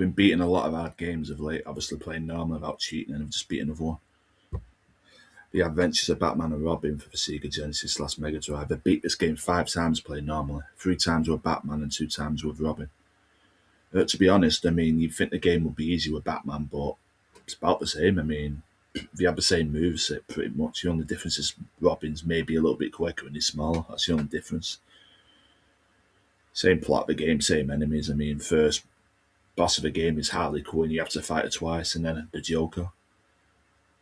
been beating a lot of hard games of late, obviously playing normal without cheating, and I've just beaten another one. The Adventures of Batman and Robin for the Sega Genesis / Mega Drive. I beat this game 5 times playing normally. 3 times with Batman and 2 times with Robin. To be honest, I mean, you'd think the game would be easy with Batman, but it's about the same. I mean, they have the same moveset pretty much. The only difference is Robin's maybe a little bit quicker and he's smaller. That's the only difference. Same plot of the game, same enemies. I mean, first boss of the game is Harley Quinn. You have to fight her twice, and then the Joker.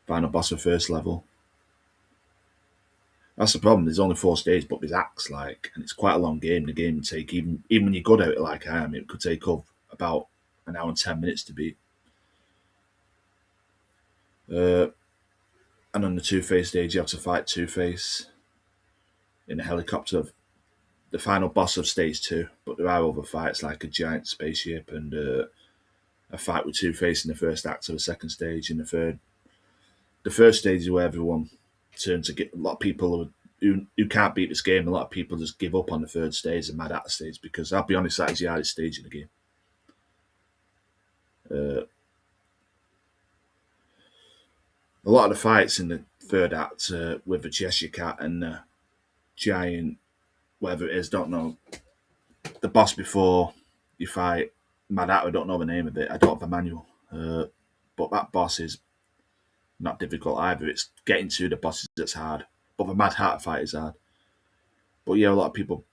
Final boss of first level. That's the problem. There's only 4 stages, but there's acts, like, and it's quite a long game. The game would take even when you're good at it, like I am, it could take up about an hour and 10 minutes to beat. And on the Two-Face stage, you have to fight Two-Face in a helicopter. The final boss of stage 2, but there are other fights like a giant spaceship and a fight with Two-Face in the first act of the second stage. And the first stage is where everyone turns to get a lot of people who can't beat this game. A lot of people just give up on the third stage, the Mad Hatter stage, because I'll be honest, that is the hardest stage in the game. A lot of the fights in the third act with the Cheshire Cat and the giant, whatever it is, don't know. The boss before you fight Mad Hatter, I don't know the name of it. I don't have a manual. But that boss is not difficult either. It's getting to the bosses that's hard. But the Mad Hatter fight is hard. But yeah, a lot of people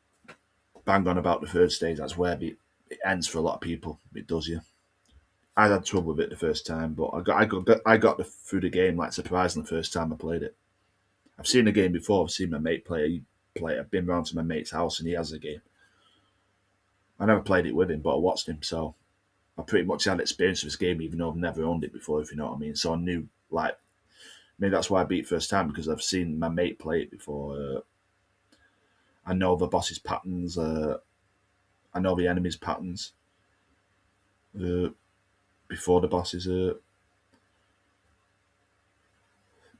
bang on about the third stage. That's where it ends for a lot of people. It does, yeah. I had trouble with it the first time, but I got through the game like surprising the first time I played it. I've seen the game before. I've seen my mate play it. I've been round to my mate's house and he has the game. I never played it with him, but I watched him, so I pretty much had experience with this game, even though I've never owned it before, if you know what I mean. So I knew, like, maybe that's why I beat it first time, because I've seen my mate play it before. I know the boss's patterns. I know the enemy's patterns before the bosses.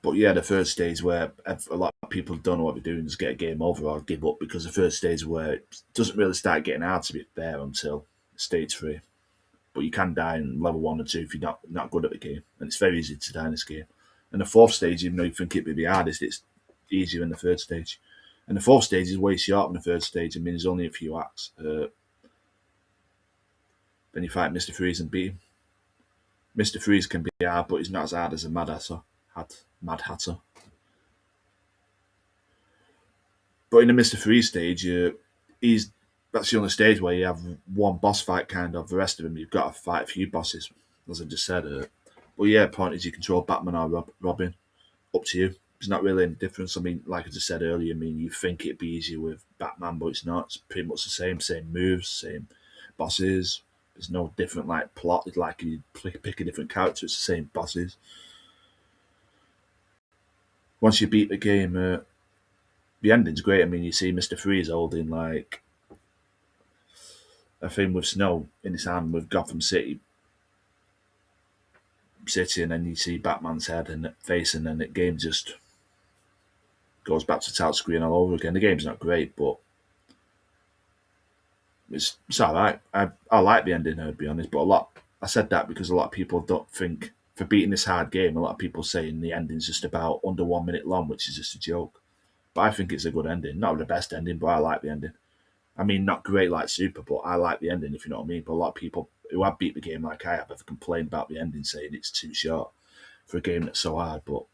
But yeah, the third stage where a lot of people don't know what they're doing is get a game over or give up, because the first stage where it doesn't really start getting hard to be there until stage 3. But you can die in level 1 or 2 if you're not good at the game, and it's very easy to die in this game. And the fourth stage, even though you think it would be the hardest, it's easier than the third stage. And the fourth stage is way shorter than the third stage. I mean, there's only a few acts. Then you fight Mr. Freeze and beat him. Mr. Freeze can be hard, but he's not as hard as a Mad Hatter. But in the Mr. Freeze stage, that's the only stage where you have one boss fight, kind of. The rest of them, you've got to fight a few bosses, as I just said. But yeah, the point is you control Batman or Robin. Up to you. There's not really any difference. I mean, like I just said earlier, I mean, you think it'd be easier with Batman, but it's not. It's pretty much the same moves, same bosses. There's no different, like, plot. It's like you pick a different character, it's the same bosses. Once you beat the game, the ending's great. I mean, you see Mr. Freeze holding, like, a thing with snow in his hand with Gotham City, and then you see Batman's head and face, and then the game just goes back to title screen all over again. The game's not great, but it's alright. I like the ending, to be honest, but I said that because a lot of people don't think, for beating this hard game, a lot of people saying the ending's just about under 1 minute long, which is just a joke. But I think it's a good ending. Not the best ending, but I like the ending. I mean, not great like Super, but I like the ending, if you know what I mean. But a lot of people who have beat the game like I have complained about the ending, saying it's too short for a game that's so hard. But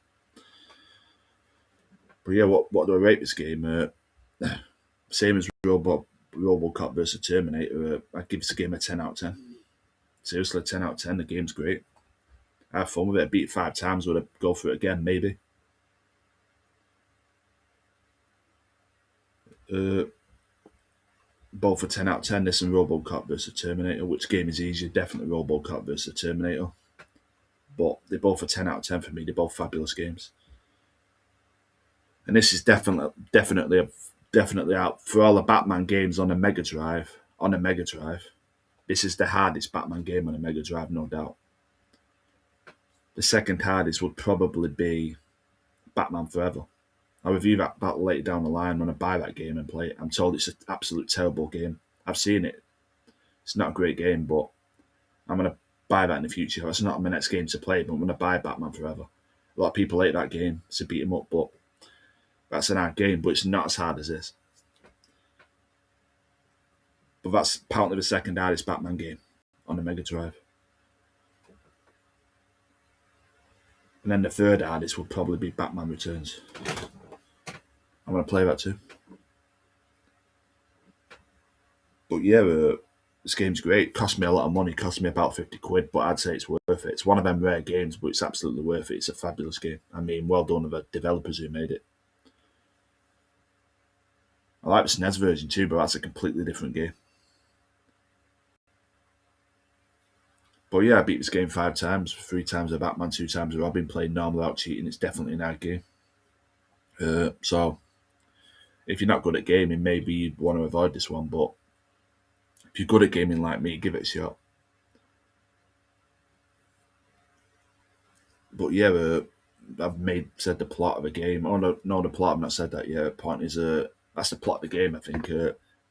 yeah, what do I rate this game? Same as RoboCop versus Terminator. I'd give this game a 10 out of 10. Seriously, 10 out of 10. The game's great. I have fun with it. I beat it 5 times. Would I go for it again? Maybe. Both a 10 out of 10. This and RoboCop versus Terminator. Which game is easier? Definitely RoboCop versus Terminator. But they're both a 10 out of 10 for me. They're both fabulous games. And this is definitely out for all the Batman games on a Mega Drive. This is the hardest Batman game on a Mega Drive, no doubt. The second hardest would probably be Batman Forever. I'll review that later down the line when I buy that game and play it. I'm told it's an absolute terrible game. I've seen it. It's not a great game, but I'm going to buy that in the future. That's not my next game to play, but I'm going to buy Batman Forever. A lot of people hate that game to beat him up, but that's an hard game, but it's not as hard as this. But that's apparently the second hardest Batman game on the Megadrive. And then the third hardest will probably be Batman Returns. I'm going to play that too. But yeah, this game's great. It cost me a lot of money. It cost me about 50 quid, but I'd say it's worth it. It's one of them rare games, but it's absolutely worth it. It's a fabulous game. I mean, well done to the developers who made it. I like the SNES version too, but that's a completely different game. But yeah, I beat this game 5 times. 3 times a Batman, 2 times a Robin, playing normal without cheating. It's definitely an hard game. So, if you're not good at gaming, maybe you'd want to avoid this one. But if you're good at gaming like me, give it a shot. But yeah, I've said the plot of the game. Oh no, the plot. I've not said that yet. The point is, that's the plot of the game. I think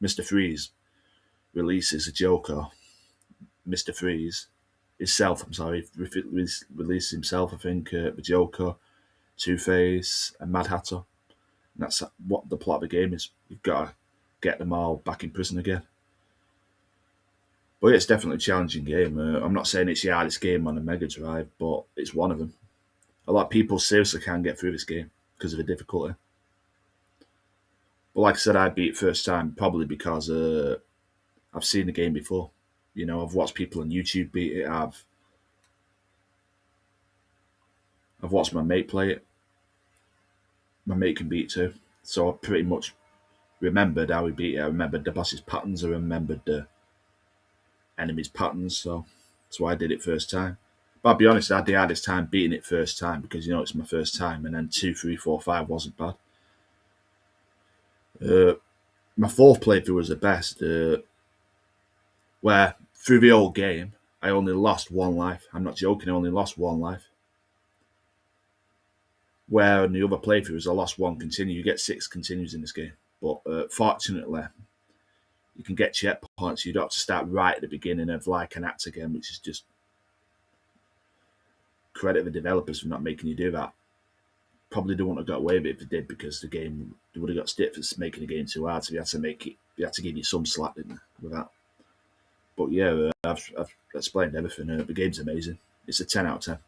Mr. Freeze releases a Joker. Mr. Freeze himself. I'm sorry, releases himself. I think the Joker, Two-Face, and Mad Hatter. And that's what the plot of the game is. You've got to get them all back in prison again. But yeah, it's definitely a challenging game. I'm not saying it's the hardest game on the Mega Drive, but it's one of them. A lot of people seriously can't get through this game because of the difficulty. But like I said, I beat it first time probably because I've seen the game before. You know, I've watched people on YouTube beat it. I've watched my mate play it. My mate can beat it too. So I pretty much remembered how he beat it. I remembered the boss's patterns. I remembered the enemy's patterns. So that's why I did it first time. But I'll be honest, I had the hardest time beating it first time because, you know, it's my first time. And then 2, 3, 4, 5 wasn't bad. My fourth playthrough was the best, where through the whole game, I only lost 1 life. I'm not joking, I only lost 1 life. Where in the other playthroughs, I lost 1 continue. You get 6 continues in this game. But fortunately, you can get checkpoints. You don't have to start right at the beginning of like an act again, which is just credit the developers for not making you do that. Probably don't want to got away with it if they did, because the game, they would have got stick for making the game too hard. So you had to make it. You had to give you some slack, didn't they, with that? But yeah, I've explained everything. The game's amazing. It's a 10 out of 10.